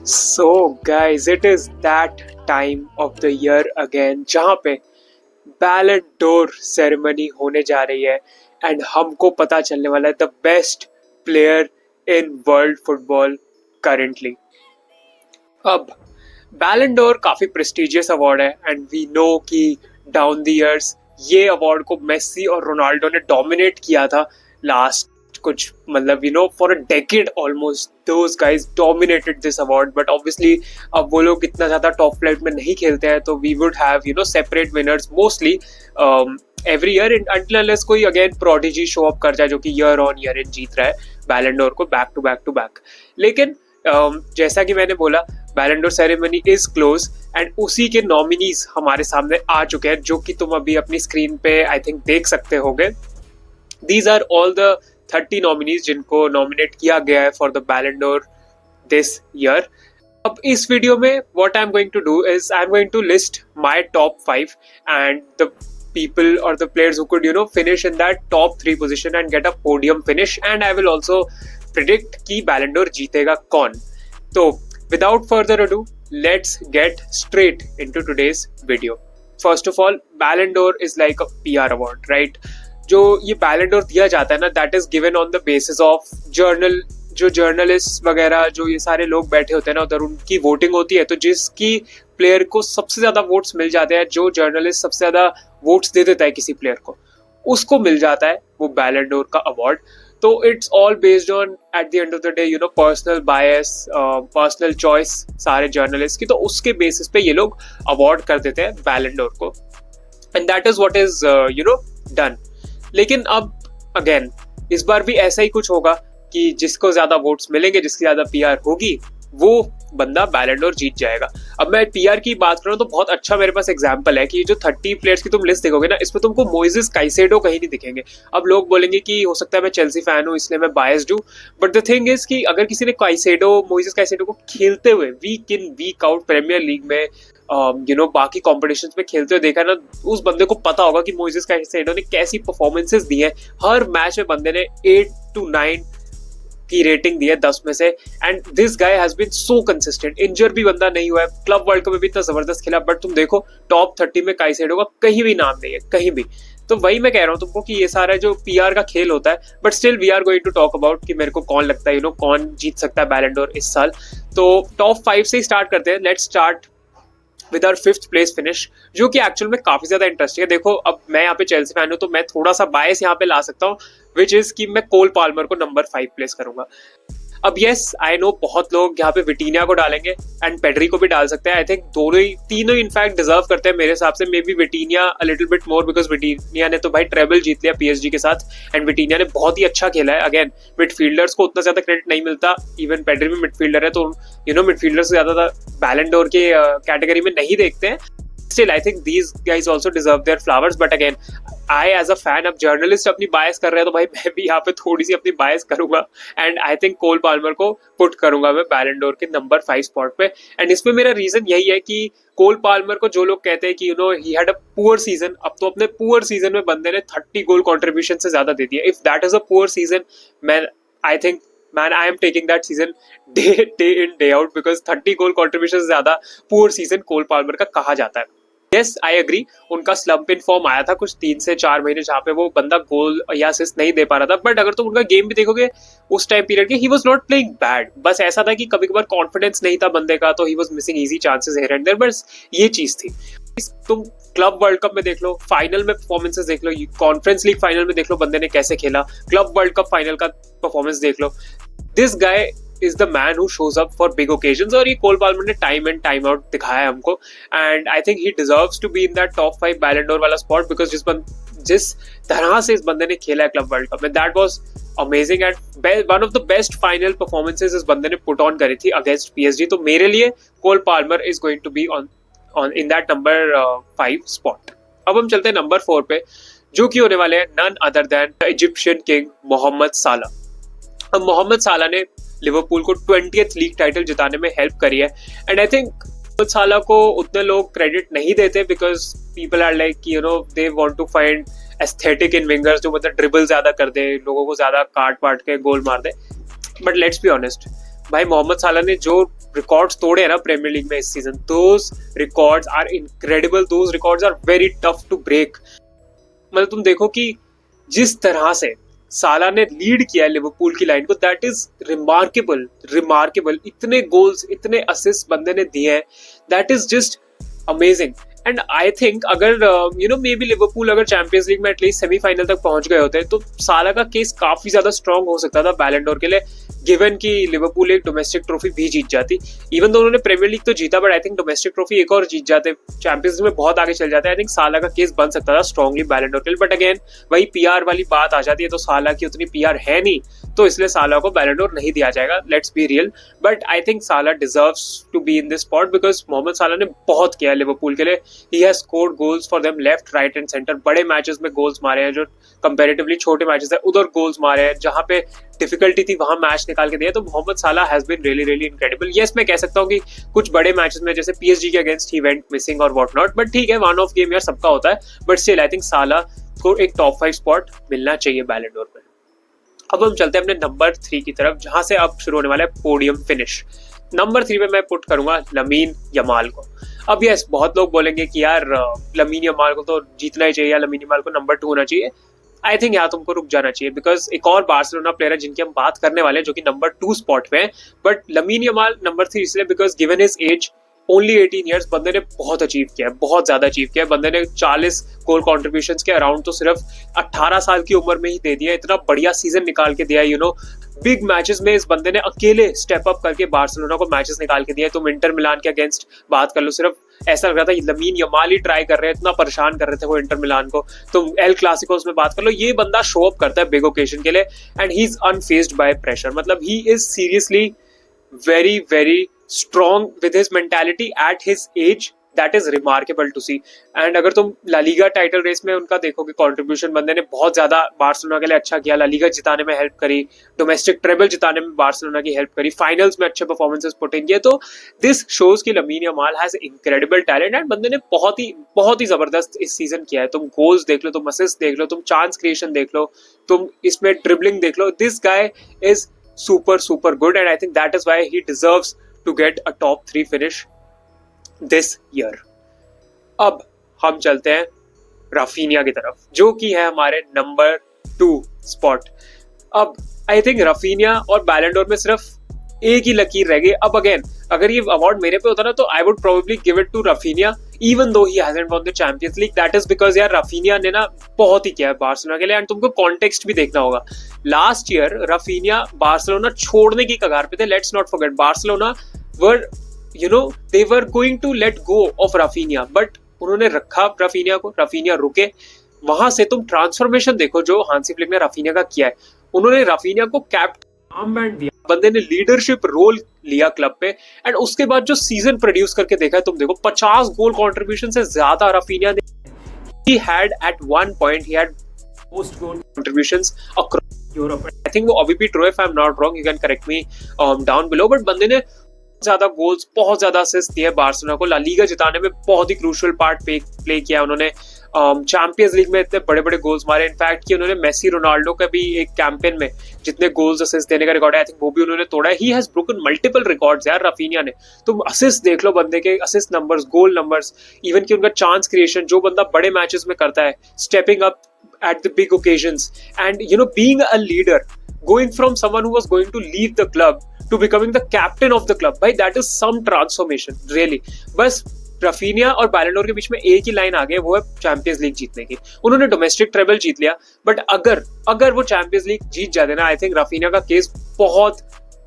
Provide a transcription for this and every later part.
So guys, it is that time of the year again जहाँ पे बैलन door ceremony होने जा रही है एंड हमको पता चलने वाला है the best player in world football currently. अब बैलन डोर काफी प्रेस्टिजियस अवार्ड है एंड वी नो कि डाउन द इयर्स ये अवार्ड को मेसी और रोनाल्डो ने डोमिनेट किया था लास्ट कुछ मतलब for a decade almost those guys dominated this award. But obviously अब वो लोग इतना ज्यादा टॉप फ्लाइट में नहीं खेलते हैं तो we would have separate winners mostly every year until unless कोई अगेन प्रोडिजी शो अप कर जाए जो कि ईयर ऑन ईयर इन जीत रहा है बैलन डोर को बैक टू बैक। लेकिन जैसा कि मैंने बोला बैलन door ceremony is close and उसी के नॉमिनीज हमारे सामने आ चुके हैं जो कि तुम अभी अपनी स्क्रीन पे आई थिंक देख सकते होगे। These are all the 30 nominees जिनको नॉमिनेट किया गया है for the Ballon d'Or this year. अब इस वीडियो में what I am going to do is I am going to list my top 5 and the people or the players who could finish in that top 3 position and get a podium finish, and I will also predict कि बैलन door जीतेगा कौन। तो without further ado, let's get straight into today's video. First of all, बैलन door is like a PR award, right? जो ये बैलन door दिया जाता है ना, that is given on the basis of जो जर्नलिस्ट वगैरह जो ये सारे लोग बैठे होते हैं ना उधर उनकी वोटिंग होती है। तो जिसकी प्लेयर को सबसे ज्यादा वोट्स मिल जाते हैं, जो जर्नलिस्ट सबसे ज्यादा वोट्स दे देता है किसी प्लेयर को, उसको मिल जाता है वो बैलन डोर का अवार्ड। तो it's all based on at the end of the day personal bias, personal choice सारे जर्नलिस्ट की। तो उसके बेसिस पे ये लोग अवार्ड कर देते हैं बैलन डोर को and that is what is done. लेकिन अब अगेन इस बार भी ऐसा ही कुछ होगा कि जिसको ज्यादा वोट्स मिलेंगे, जिसकी ज्यादा पीआर होगी, वो बंदा बैलन डोर जीत जाएगा। अब मैं पीआर की बात करूं तो बहुत अच्छा मेरे पास एग्जांपल है कि जो 30 प्लेयर्स की तुम लिस्ट देखोगे ना, इसमें तुमको मोइसेस काइसेडो कहीं नहीं दिखेंगे। अब लोग बोलेंगे कि हो सकता है मैं चेल्सी फैन हूं इसलिए मैं बायस्ड हूं, बट द थिंग इज कि अगर किसी ने मोइसेस काइसेडो को खेलते हुए वीक इन वीक आउट प्रीमियर लीग में बाकी कॉम्पिटिशंस में खेलते हुए देखा ना, उस बंदे को पता होगा कि मोइसेस काइसेडो ने कैसी परफॉर्मेंसेस दी है। हर मैच में बंदे ने 8 to 9 की रेटिंग दी है 10 में से and this guy has been so consistent. इंजर भी बंदा नहीं हुआ है, क्लब वर्ल्ड कप में भी इतना जबरदस्त खेला, बट तुम देखो टॉप 30 में काइसेडो का कहीं भी नाम नहीं है, कहीं भी। तो वही मैं कह रहा हूँ तुमको कि ये सारा जो पीआर का खेल होता है, but still we are going to talk about कि मेरे को कौन लगता है कौन जीत सकता है बैलन डोर इस साल। तो टॉप 5 से ही स्टार्ट करते हैं। Let's start with our 5th place finish, जो कि एक्चुअल में काफी ज्यादा इंटरेस्टिंग है। देखो अब मैं यहाँ पे चेल्सी फैन हूँ तो मैं थोड़ा सा बायस यहाँ पे ला सकता हूँ, विच इज कि मैं कोल पाल्मर को नंबर 5 प्लेस करूंगा। अब यस आई नो बहुत लोग यहाँ पे विटीनिया को डालेंगे एंड पेड्री को भी डाल सकते हैं। आई थिंक तीनों इनफैक्ट डिजर्व करते हैं मेरे हिसाब से। May be विटीनिया a little bit more because विटीनिया ने तो भाई ट्रेबल जीत लिया पीएसजी के साथ एंड विटीनिया ने बहुत ही अच्छा खेला है। अगेन मिडफील्डर्स को उतना ज्यादा क्रेडिट नहीं मिलता, इवन पेड्री भी मिडफील्डर है तो मिडफील्डर्स से ज्यादा बैलन डोर के कैटेगरी में नहीं देखते हैं। Still, I think these guys also deserve their flowers, but again, I as a fan, अब जर्नलिस्ट अपनी बायस कर रहे हैं तो भाई मैं भी यहाँ पे थोड़ी सी अपनी बायस करूंगा and I think Cole Palmer को पुट करूंगा मैं बैलन डोर के नंबर 5 स्पॉट पे। एंड इसमें मेरा रीजन यही है कि कोल पाल्मर को जो लोग कहते हैं कि he had a poor season, अब तो अपने पुअर सीजन में बंदे ने 30 गोल कॉन्ट्रीब्यूशन से ज्यादा दे दिया। If that is a poor season, man I think Man, I am taking that season day in day out because 30 goal contribution से ज्यादा पुअर सीजन कोल पाल्मर का कहा जाता है। यस आई एग्री, उनका स्लम्प इन फॉर्म आया था कुछ 3 से 4 महीने जहाँ पे वो बंदा गोल या असिस्ट नहीं दे पा रहा था, बट अगर तुम उनका गेम भी देखोगे उस टाइम पीरियड के, he was not playing bad. बस ऐसा था कि कभी कभार कॉन्फिडेंस नहीं था बंदे का तो he was missing easy chances here and there, बस ये चीज थी। तुम क्लब वर्ल्ड कप में देख लो, फाइनल में परफॉर्मेंसेस देख लो, कॉन्फ्रेंस लीग फाइनल में देख लो बंदे ने कैसे खेला, क्लब वर्ल्ड कप फाइनल का परफॉर्मेंस देख लो। This guy is the man who shows up for big occasions और ये कोल पाल्मर ने टाइम एंड टाइम आउट दिखाया है हमको and I think he deserves to be in that top 5 Ballon door वाला स्पॉट बिकॉज जिस तरह से इस बंदे ने खेला है क्लब वर्ल्ड कप में, that was amazing and one of the best final performances इस बंदे ने पुट ऑन करी थी अगेंस्ट पीएसजी। तो मेरे लिए Cole Palmer is going to be on in that number 5 spot. अब हम चलते हैं नंबर 4 पे, जो कि होने वाले हैं none other than Egyptian king Mohamed Salah. अब मोहम्मद साला ने लिवरपूल को 20th लीग टाइटल जिताने में हेल्प करी है एंड आई थिंक मोहम्मद साला को उतने लोग क्रेडिट नहीं देते because people are like they want to find aesthetic in wingers जो मतलब ड्रिबल ज्यादा कर दे, लोगों को ज्यादा काट पाट के गोल मार दे। बट लेट्स बी ऑनेस्ट, भाई मोहम्मद साला ने जो रिकॉर्ड्स तोड़े हैं ना प्रीमियर लीग में इस season, those records are incredible, those records are very tough to break. मतलब तुम देखो कि जिस तरह से साला ने लीड किया है लिवरपूल की लाइन को, दैट इज रिमार्केबल, रिमार्केबल। इतने गोल्स, इतने असिस्ट बंदे ने दिए हैं, that is just amazing. And I think अगर मे बी लिवरपूल अगर चैंपियंस लीग में एटलीस्ट सेमीफाइनल तक पहुंच गए होते तो साला का केस काफी ज्यादा स्ट्रांग हो सकता था बैलन डोर के लिए, गिवन कि लिवरपूल एक डोमेस्टिक ट्रॉफी भी जीत जाती। इवन तो उन्होंने प्रीमियर लीग तो जीता, but I think domestic trophy एक और जीत जाते, चैंपियंस लीग में बहुत आगे चल जाते। आई थिंक साला का केस बन सकता था स्ट्रांगली बैलन डोर के लिए, बट अगेन वही पीआर वाली बात आ जाती है, तो साला की उतनी पीआर है नहीं, तो इसलिए साला को बैलन डोर नहीं दिया जाएगा। Let's be real, but I think Salah deserves to be in this spot because Mohamed Salah ने बहुत किया लिवरपूल के लिए। He has scored goals for them left, right and centre. बड़े मैचेस में गोल्स मारे हैं, जो कंपैरेटिवली छोटे मैचेस है उधर गोल्स मारे हैं, जहां पे डिफिकल्टी थी वहां मैच निकाल के दिया। तो Mohamed Salah has been really really incredible. Yes, मैं कह सकता हूँ कि कुछ बड़े मैचेस में जैसे पीएसजी के अगेंस्ट ही वेंट मिसिंग और व्हाट नॉट, बट ठीक है, वन ऑफ गेम यार सबका होता है, बट स्टिल आई थिंक साला को एक टॉप 5 स्पॉट मिलना चाहिए बैलन डोर में। अब हम चलते हैं अपने नंबर 3 की तरफ, जहां से अब शुरू होने वाला है पोडियम फिनिश। नंबर 3 पे मैं पुट करूंगा लमीन यमाल को। अब यस, बहुत लोग बोलेंगे कि यार लमीन यमाल को तो जीतना ही चाहिए या लमीन यमाल को नंबर 2 होना चाहिए। आई थिंक यहाँ तुमको रुक जाना चाहिए, बिकॉज एक और बार्सिलोना प्लेयर है जिनकी हम बात करने वाले हैं जो कि नंबर 2 स्पॉट पे है, बट लमीन यमाल नंबर 3 इसलिए because given his age only 18 years, बंदे ने बहुत अचीव किया है, बहुत ज्यादा अचीव किया है। बंदे ने 40 गोल कॉन्ट्रीब्यूशंस के अराउंड तो सिर्फ 18 साल की उम्र में ही दे दिया। इतना बढ़िया सीजन निकाल के दिया, बिग मैचेस में इस बंदे ने अकेले स्टेप अप करके बार्सिलोना को मैचेस निकाल के दिए। तुम इंटर मिलान के अगेंस्ट बात कर लो, सिर्फ ऐसा लग रहा था लमीन यमाल ही ट्राई कर रहे हैं, इतना परेशान कर रहे थे वो इंटर मिलान को। तुम एल क्लासिकोस में बात कर लो, ये बंदा शो अप करता है बिग ओकेजन के लिए, and he is unfazed by pressure. मतलब he is seriously very very strong with his mentality at his age, that is remarkable to see। and अगर तुम ला लीगा टाइटल रेस में उनका देखोगे कंट्रीब्यूशन, बंदे ने बहुत ज्यादा बार्सिलोना के लिए अच्छा किया, ला लीगा जिताने में हेल्प करी, डोमेस्टिक ट्रेबल जिताने में बार्सिलोना की हेल्प करी, फाइनल्स में अच्छे परफॉर्मेंसेस पुट इन किए। तो दिस शोज कि lamin Yamal has incredible talent, and बंदे ने बहुत ही जबरदस्त इस सीजन किया है। तुम गोल्स देख लो, तुम असिस्ट देख लो, तुम चांस क्रिएशन देख लो, तुम इसमें ड्रिबलिंग देख लो, this guy is super good, and I think that is why he deserves to get a top 3 finish this year। अब हम चलते हैं राफीनिया की तरफ, जो कि है हमारे नंबर 2 स्पॉट। अब आई थिंक राफीनिया और बैलन डोर में सिर्फ एक ही लकीर रह गई। अब अगेन अगर ये अवार्ड मेरे पे होता ना, तो I would probably give it to Raphinha even though he hasn't won the Champions League। that is because यार राफीनिया ने ना बहुत ही किया है बार्सिलोना के लिए, एंड तुमको कॉन्टेक्स्ट भी देखना होगा। लास्ट ईयर राफीनिया बार्सिलोना छोड़ने की कगार पे थे। Let's not forget, Barcelona were they were going to let go of Raphinha, but उन्होंने रखा राफीनिया को, राफीनिया रुके। वहां से तुम ट्रांसफॉर्मेशन देखो जो हांसी फ्लिक ने राफीनिया का किया है। उन्होंने राफीनिया को कैप्टन दिया, बंदे ने लीडरशिप रोल लिया क्लब पे, एंड उसके बाद जो सीजन प्रोड्यूस करके देखा है तुम देखो, 50 गोल कंट्रीब्यूशन से ज्यादा राफीनिया ने। he had at one point he had most goal contributions across Europe। I think वो अभी भी ट्रू है, if I'm not wrong, you can correct me down below, but बंदे ने ज्यादा गोल्स, बहुत ज्यादा असिस्ट दिए बार्सिलोना को। ला लीगा जिताने में बहुत ही क्रूशियल पार्ट प्ले किया उन्होंने। चैंपियंस लीग में इतने बड़े बड़े गोल्स मारे, इनफैक्ट कि उन्होंने मेसी रोनाल्डो का भी एक कैंपेन में जितने गोल्स असिस्ट देने का रिकॉर्ड है, आई थिंक वो भी उन्होंने तोड़ा है। He has broken multiple records यार राफीनिया ने। तुम असिस्ट देख लो, बंदे के असिस्ट नंबर्स, गोल नंबर्स, इवन कि उनका चांस क्रिएशन, जो बंदा बड़े मैचेस में करता है, stepping up at the big occasions, and being a leader, going from someone who was going to leave the club to becoming the captain of the club, भाई that is some transformation really। बस Raphinha और बैलन d'Or के बीच में एक ही line आ गई, वो है चैंपियंस लीग जीतने की। उन्होंने डोमेस्टिक ट्रेबल जीत लिया, बट अगर वो चैंपियंस लीग जीत जाते ना, आई थिंक राफीनिया का केस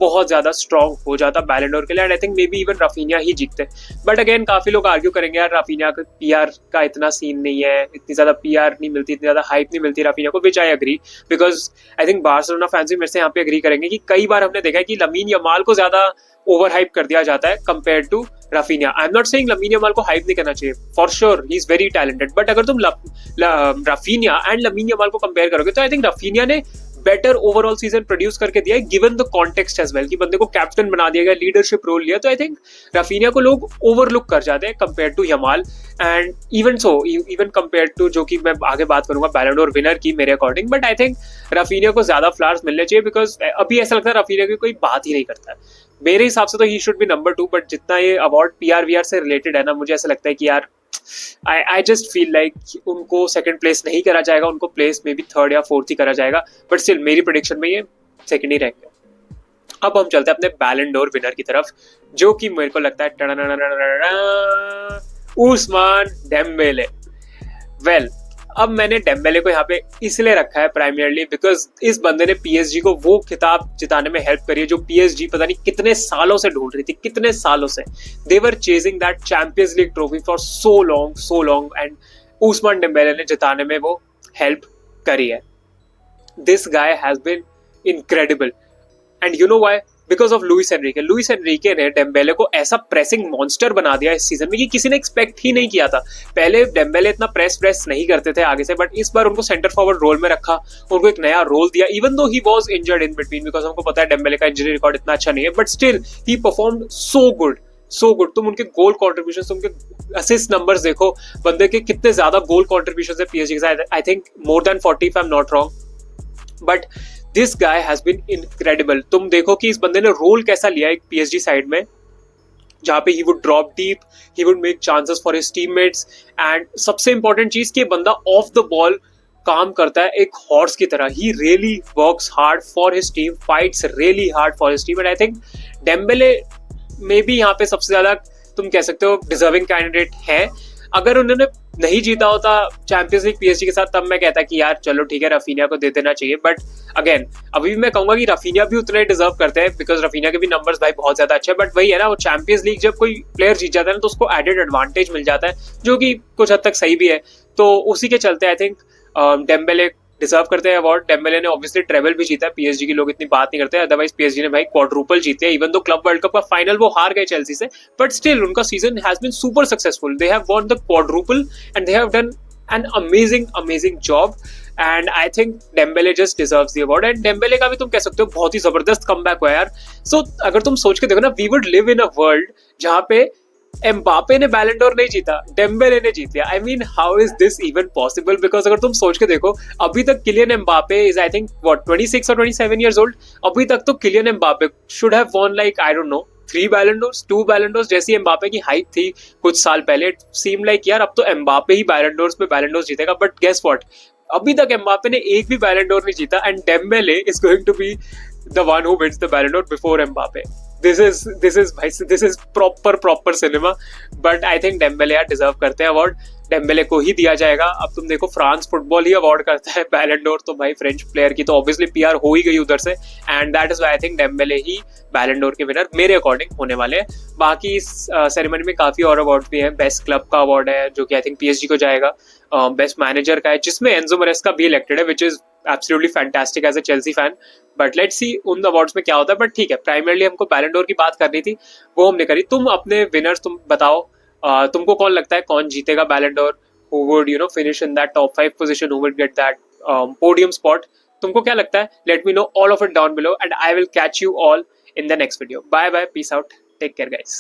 बहुत ज्यादा स्ट्रॉन्ग हो जाता बैलन डोर के लिए, and I think may be even Raphinha ही जीतते। बट अगेन काफी लोग आर्ग्यू करेंगे यार राफीनिया का पीआर का इतना सीन नहीं है, इतनी ज्यादा पीआर नहीं मिलती, इतनी ज्यादा हाइप नहीं मिलती राफीनिया को, which I agree, because I think Barcelona fans भी मेरे से यहाँ पे एग्री करेंगे कि कई बार हमने देखा है कि लमीन यमाल को ज्यादा ओवर हाइप कर दिया जाता है compare to Raphinha. I am not saying Lamine Yamal को हाइप नहीं करना चाहिए, for sure he is very talented, but अगर तुम राफीनिया एंड लमीन यमाल को कंपेयर करोगे तो आई थिंक राफीनिया ने बेटर ओवरऑल सीजन प्रोड्यूस करके दिया है, given the context as well, कि बंदे को कैप्टन बना दिया गया, लीडरशिप रोल लिया। तो आई थिंक राफीनिया को लोग ओवरलुक कर जाते हैं compare to Yamal, and even compare to, जो कि मैं आगे बात करूंगा बैलन डोर विनर की मेरे according, but I think Raphinha को ज्यादा फ्लावर्स मिलने चाहिए, बिकॉज अभी ऐसा लगता है राफीनिया की कोई बात ही नहीं करता है। मेरे हिसाब से तो he should be number 2, but जितना ये अवार्ड पीआर वीआर से रिलेटेड है ना, मुझे ऐसा लगता है कि यार आई जस्ट फील लाइक उनको सेकंड प्लेस नहीं करा जाएगा, उनको प्लेस में भी थर्ड या फोर्थ ही करा जाएगा, बट स्टिल मेरी प्रोडिक्शन में ये सेकंड ही रहेंगे। अब हम चलते हैं अपने बैलन डोर विनर की तरफ, जो कि मेरे को लगता है उस्मान डेम्बेले। वेल, अब मैंने डेम्बेले को यहाँ पे इसलिए रखा है प्राइमरली बिकॉज इस बंदे ने पीएसजी को वो खिताब जिताने में हेल्प करी है जो पीएसजी पता नहीं कितने सालों से ढूंढ रही थी, कितने सालों से। They were chasing that champions league trophy for so long, and Ousmane Dembele ने जिताने में वो हेल्प करी है। This guy has been incredible, and you know why? Because of Luis Enrique. Luis Enrique ने डेम्बेले को ऐसा प्रेसिंग मॉन्स्टर बना दिया इस सीजन में कि किसी ने एक्सपेक्ट ही नहीं किया था। पहले डेम्बेले इतना प्रेस नहीं करते थे आगे से, बट इस बार उनको सेंटर फॉरवर्ड रोल में रखा, उनको एक नया रोल दिया, even though he was injured in between, because हमको पता है डेम्बेले का इंजरी रिकॉर्ड इतना अच्छा नहीं है, but still he performed so good. तुम उनके गोल कॉन्ट्रीब्यूशन, तुम उनके असिस्ट नंबर्स देखो, बंदे के कितने ज्यादा गोल कॉन्ट्रीब्यूशन है पीएसजी के साथ, I think more than 40 if I am not wrong. But this guy has been incredible. तुम देखो कि इस बंदे ने रोल कैसा लिया एक पीएसजी साइड में, जहां पे he would drop deep, he would make chances for his teammates, and सबसे इंपॉर्टेंट चीज कि बंदा ऑफ द बॉल काम करता है एक हॉर्स की तरह। He really works hard for his team, fights really hard for his team, and I think Dembélé में भी यहाँ पे सबसे ज्यादा तुम कह सकते हो डिजर्विंग कैंडिडेट है। अगर उन्होंने नहीं जीता होता चैंपियंस लीग पीएसजी के साथ, तब मैं कहता कि यार चलो ठीक है रफीनिया को दे देना चाहिए, बट अगेन अभी भी मैं कहूंगा कि रफीनिया भी उतना ही डिजर्व करते हैं, बिकॉज रफीनिया के भी नंबर्स भाई बहुत ज्यादा अच्छे हैं। बट वही है ना, वो चैंपियंस लीग जब कोई प्लेयर जीत जाता है ना, तो उसको एडेड एडवांटेज मिल जाता है, जो कि कुछ हद तक सही भी है। तो उसी के चलते आई थिंक डेम्बेले डिजर्व करते हैं अवार्ड। डेम्बेले ने ऑब्वियसली ट्रेवल भी जीता है, पीएसजी के लोग इतनी बात नहीं करते, अदरवाइज पीएसजी ने भाई क्वाड्रुपल जीते हैं। Even though Club world Cup का फाइनल वो हार गए चेल्सी से, बट स्टिल उनका season has been super successful. They have won the quadruple and they have done an amazing job, and I think Dembele just deserves the award. And Dembele का भी तुम कह सकते हो बहुत ही जबरदस्त कमबैक हुआ यार। सो अगर तुम सोच के देखो ना, we would live in a world जहां पे एम्बापे ने बैलन डोर नहीं जीता, डेम्बेले ने जीत लिया। I mean how is this even possible? Because अगर तुम सोच के देखो, अभी तक Kylian Mbappe is I think what 26 और 27 इयर्स ओल्ड। अभी तक तो Kylian Mbappe should have won like I don't know 3 Ballon doors, 2 बैलन डोर्स, जैसी एम्बापे की हाइप थी कुछ साल पहले। इट सीम लाइक यार अब तो एम्बापे ही बैलन डोर्स पे बैलन डोर्स जीतेगा, बट गेस व्हाट, अभी तक एम्बापे ने एक भी बैलन डोर नहीं जीता, and Dembele is going to be the one who wins the Ballon d'Or before Mbappe. This is proper cinema, but I think Dembele यार डिजर्व करते हैं अवार्ड, डेम्बेले को ही दिया जाएगा। अब तुम देखो फ्रांस फुटबॉल ही अवार्ड करता है बैलन डोर, तो भाई फ्रेंच प्लेयर की तो ऑब्वियसली पीआर हो ही गई उधर से, and that is why I think Dembélé ही बैलन डोर के विनर मेरे अकॉर्डिंग होने वाले हैं। बाकी इस सेरेमनी में काफी और अवार्ड भी हैं। बेस्ट क्लब का अवार्ड है जो कि आई थिंक पीएसजी को जाएगा, बेस्ट मैनेजर का है जिसमें एंजो मैरेस्का भी इलेक्टेड है, which is absolutely fantastic as a Chelsea fan, but let's see उन अवार्ड्स में क्या होता है। बट ठीक है, प्राइमरली हमको बैलन डोर की बात करनी थी, वो हमने करी। तुम अपने विनर्स तुम बताओ, तुमको कौन लगता है कौन जीतेगा बैलन door? who would finish in that top 5 position, who will get that podium spot? तुमको क्या लगता है? Let me know all of it down below, and I will catch you all in the next video. Bye bye, peace out, take care guys.